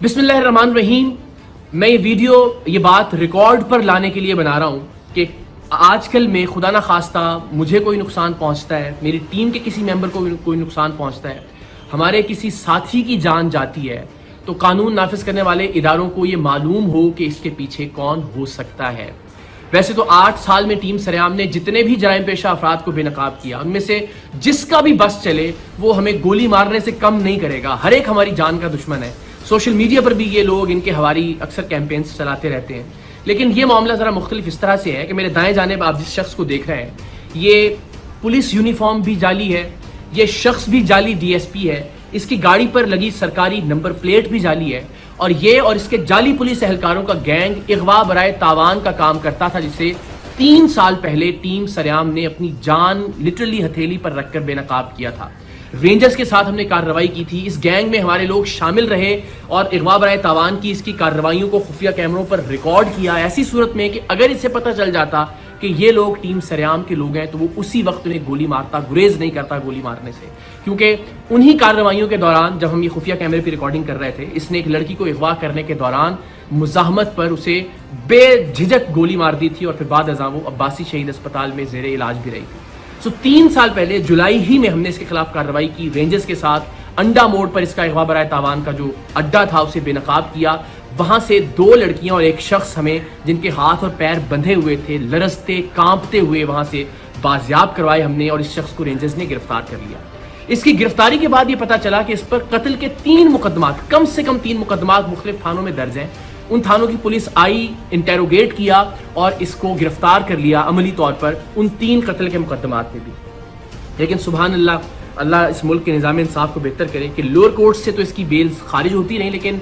بسم اللہ الرحمن الرحیم. میں یہ ویڈیو یہ بات ریکارڈ پر لانے کے لیے بنا رہا ہوں کہ آج کل میں خدا نخواستہ مجھے کوئی نقصان پہنچتا ہے, میری ٹیم کے کسی ممبر کو کوئی نقصان پہنچتا ہے, ہمارے کسی ساتھی کی جان جاتی ہے, تو قانون نافذ کرنے والے اداروں کو یہ معلوم ہو کہ اس کے پیچھے کون ہو سکتا ہے. ویسے تو 8 سال میں ٹیم سریام نے جتنے بھی جرائم پیشہ افراد کو بے نقاب کیا, ان میں سے جس کا بھی بس چلے وہ ہمیں گولی مارنے سے کم نہیں کرے گا. ہر ایک ہماری جان کا دشمن ہے. سوشل میڈیا پر بھی یہ لوگ ان کے ہماری اکثر کیمپینز چلاتے رہتے ہیں. لیکن یہ معاملہ ذرا مختلف اس طرح سے ہے کہ میرے دائیں جانب آپ جس شخص کو دیکھ رہے ہیں, یہ پولیس یونیفارم بھی جعلی ہے, یہ شخص بھی جعلی ڈی ایس پی ہے, اس کی گاڑی پر لگی سرکاری نمبر پلیٹ بھی جعلی ہے, اور یہ اور اس کے جعلی پولیس اہلکاروں کا گینگ اغوا برائے تاوان کا کام کرتا تھا, جسے 3 سال پہلے ٹیم سریام نے اپنی جان لٹرلی ہتھیلی پر رکھ کر بے نقاب کیا تھا. رینجرز کے ساتھ ہم نے کارروائی کی تھی. اس گینگ میں ہمارے لوگ شامل رہے اور اغوا برائے تاوان کی اس کی کارروائیوں کو خفیہ کیمروں پر ریکارڈ کیا, ایسی صورت میں کہ اگر اسے پتہ چل جاتا کہ یہ لوگ ٹیم سریام کے لوگ ہیں تو وہ اسی وقت انہیں گولی مارتا, گریز نہیں کرتا گولی مارنے سے. کیونکہ انہی کارروائیوں کے دوران جب ہم یہ خفیہ کیمرے پہ ریکارڈنگ کر رہے تھے, اس نے ایک لڑکی کو اغوا کرنے کے دوران مزاحمت پر اسے بے جھجک گولی مار دی تھی, اور پھر بعد ازاں وہ عباسی شہید اسپتال میں زیر علاج بھی رہی تھی. 3 سال پہلے جولائی ہی میں ہم نے اس کے خلاف کارروائی کی. رینجرز کے ساتھ انڈا موڑ پر اس کا اغوا برائے تاوان کا جو اڈا تھا اسے بے نقاب کیا. وہاں سے 2 لڑکیاں اور ایک شخص ہمیں جن کے ہاتھ اور پیر بندھے ہوئے تھے, لرزتے کانپتے ہوئے وہاں سے بازیاب کروائے ہم نے, اور اس شخص کو رینجرز نے گرفتار کر لیا. اس کی گرفتاری کے بعد یہ پتا چلا کہ اس پر قتل کے 3 مقدمات, کم سے کم 3 مقدمات مختلف تھانوں میں درج ہیں. ان تھانوں کی پولیس آئی, انٹیروگیٹ کیا اور اس کو گرفتار کر لیا عملی طور پر ان 3 قتل کے مقدمات میں بھی. لیکن سبحان اللہ, اللہ اس ملک کے نظام انصاف کو بہتر کرے کہ لوور کورٹ سے تو اس کی بیل خارج ہوتی رہی, لیکن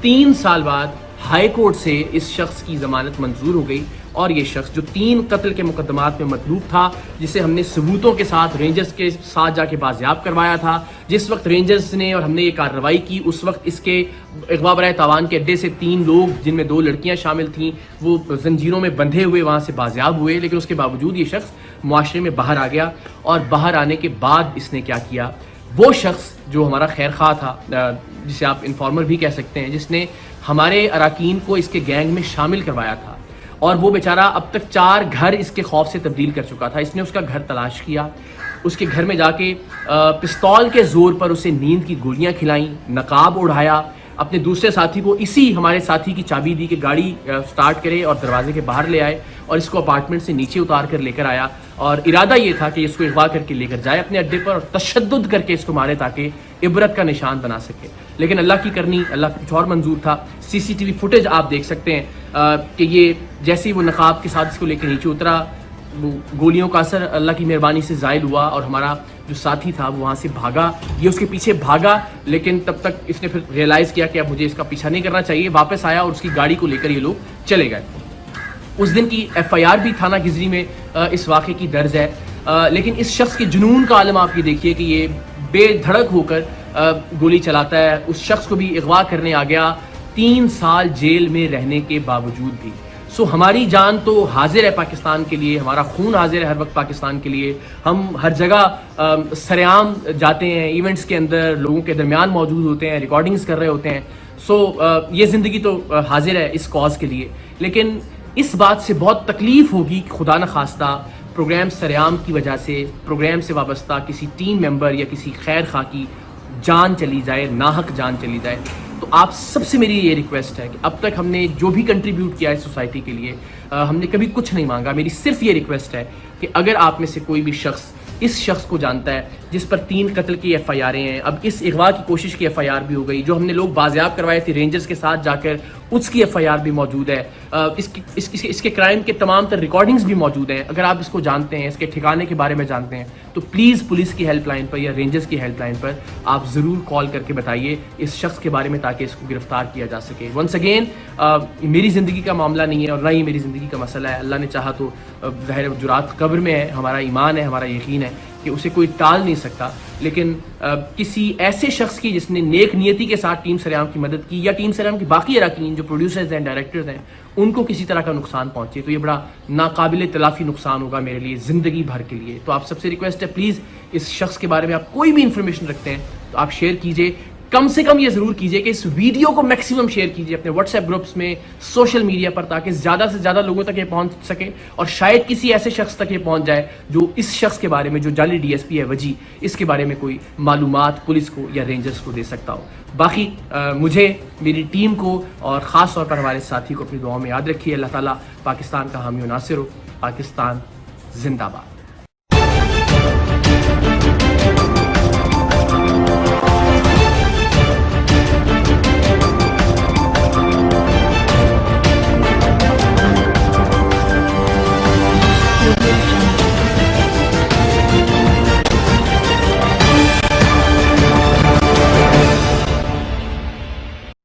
3 سال بعد ہائی کورٹ سے اس شخص کی ضمانت منظور ہو گئی, اور یہ شخص جو 3 قتل کے مقدمات میں مطلوب تھا, جسے ہم نے ثبوتوں کے ساتھ رینجرز کے ساتھ جا کے بازیاب کروایا تھا, جس وقت رینجرز نے اور ہم نے یہ کارروائی کی اس وقت اس کے اغوا برائے تاوان کے اڈے سے 3 لوگ جن میں 2 لڑکیاں شامل تھیں وہ زنجیروں میں بندھے ہوئے وہاں سے بازیاب ہوئے. لیکن اس کے باوجود یہ شخص معاشرے میں باہر آ گیا, اور باہر آنے کے بعد اس نے کیا کیا, وہ شخص جو ہمارا خیر خواہ تھا, جسے آپ انفارمر بھی کہہ سکتے ہیں, جس نے ہمارے اراکین کو اس کے گینگ میں شامل کروایا تھا, اور وہ بیچارہ اب تک 4 گھر اس کے خوف سے تبدیل کر چکا تھا. اس نے اس کا گھر تلاش کیا, اس کے گھر میں جا کے پستول کے زور پر اسے نیند کی گولیاں کھلائیں, نقاب اڑھایا, اپنے دوسرے ساتھی کو اسی ہمارے ساتھی کی چابی دی کہ گاڑی سٹارٹ کرے اور دروازے کے باہر لے آئے, اور اس کو اپارٹمنٹ سے نیچے اتار کر لے کر آیا, اور ارادہ یہ تھا کہ اس کو اغوا کر کے لے کر جائے اپنے اڈے پر اور تشدد کر کے اس کو مارے تاکہ عبرت کا نشان بنا سکے. لیکن اللہ کی کرنی, اللہ کا کچھ اور منظور تھا. CCTV فوٹیج آپ دیکھ سکتے ہیں کہ یہ جیسے ہی وہ نقاب کے ساتھ اس کو لے کے نیچے اترا, وہ گولیوں کا اثر اللہ کی مہربانی سے زائل ہوا, اور ہمارا جو ساتھی تھا وہ وہاں سے بھاگا, یہ اس کے پیچھے بھاگا, لیکن تب تک اس نے پھر ریئلائز کیا کہ اب مجھے اس کا پیچھا نہیں کرنا چاہیے. واپس آیا اور اس کی گاڑی کو لے کر یہ لوگ چلے گئے. اس دن کی FIR بھی تھانہ گزری میں اس واقعے کی درج ہے. لیکن اس شخص کے جنون کا عالم آپ یہ دیکھیے کہ یہ بے دھڑک ہو کر گولی چلاتا ہے. اس شخص کو بھی اغوا کرنے آ گیا 3 سال جیل میں رہنے کے باوجود بھی. ہماری جان تو حاضر ہے پاکستان کے لیے, ہمارا خون حاضر ہے ہر وقت پاکستان کے لیے. ہم ہر جگہ سریعام جاتے ہیں, ایونٹس کے اندر لوگوں کے درمیان موجود ہوتے ہیں, ریکارڈنگز کر رہے ہوتے ہیں. یہ زندگی تو حاضر ہے اس کاز کے لیے. لیکن اس بات سے بہت تکلیف ہوگی کہ خدا نخواستہ پروگرام سریعام کی وجہ سے پروگرام سے وابستہ کسی ٹیم ممبر یا کسی خیر خواہ کی جان چلی جائے, ناحق جان چلی جائے. تو آپ سب سے میری یہ ریکویسٹ ہے کہ اب تک ہم نے جو بھی کنٹریبیوٹ کیا ہے سوسائٹی کے لیے, ہم نے کبھی کچھ نہیں مانگا. میری صرف یہ ریکویسٹ ہے کہ اگر آپ میں سے کوئی بھی شخص اس شخص کو جانتا ہے جس پر 3 قتل کی FIR ہیں, اب اس اغوا کی کوشش کی FIR بھی ہو گئی, جو ہم نے لوگ بازیاب کروائے تھے رینجرز کے ساتھ جا کر اس کی FIR بھی موجود ہے, اس کے کرائم کے تمام تر ریکارڈنگز بھی موجود ہیں. اگر آپ اس کو جانتے ہیں, اس کے ٹھکانے کے بارے میں جانتے ہیں, تو پلیز پولیس کی ہیلپ لائن پر یا رینجرز کی ہیلپ لائن پر آپ ضرور کال کر کے بتائیے اس شخص کے بارے میں تاکہ اس کو گرفتار کیا جا سکے. ونس اگین, میری زندگی کا معاملہ نہیں ہے اور نہ ہی میری زندگی کا مسئلہ ہے. اللہ نے چاہا تو ظاہر جرات قبر میں ہے, ہمارا ایمان ہے, ہمارا یقین ہے کہ اسے کوئی ٹال نہیں سکتا. لیکن کسی ایسے شخص کی جس نے نیک نیتی کے ساتھ ٹیم سریام کی مدد کی, یا ٹیم سریام کی باقی اراکین جو پروڈیوسرز ہیں, ڈائریکٹرز ہیں, ان کو کسی طرح کا نقصان پہنچے, تو یہ بڑا ناقابل تلافی نقصان ہوگا میرے لیے زندگی بھر کے لیے. تو آپ سب سے ریکویسٹ ہے پلیز اس شخص کے بارے میں آپ کوئی بھی انفارمیشن رکھتے ہیں تو آپ شیئر کیجئے. کم سے کم یہ ضرور کیجئے کہ اس ویڈیو کو میکسیمم شیئر کیجئے اپنے واٹس ایپ گروپس میں, سوشل میڈیا پر, تاکہ زیادہ سے زیادہ لوگوں تک یہ پہنچ سکے, اور شاید کسی ایسے شخص تک یہ پہنچ جائے جو اس شخص کے بارے میں, جو جعلی ڈی ایس پی ہے وجی, اس کے بارے میں کوئی معلومات پولیس کو یا رینجرز کو دے سکتا ہو. باقی مجھے, میری ٹیم کو اور خاص طور پر ہمارے ساتھی کو اپنی دعاؤں میں یاد رکھیے. اللہ تعالیٰ پاکستان کا حامی و ناصر ہو. پاکستان زندہ باد.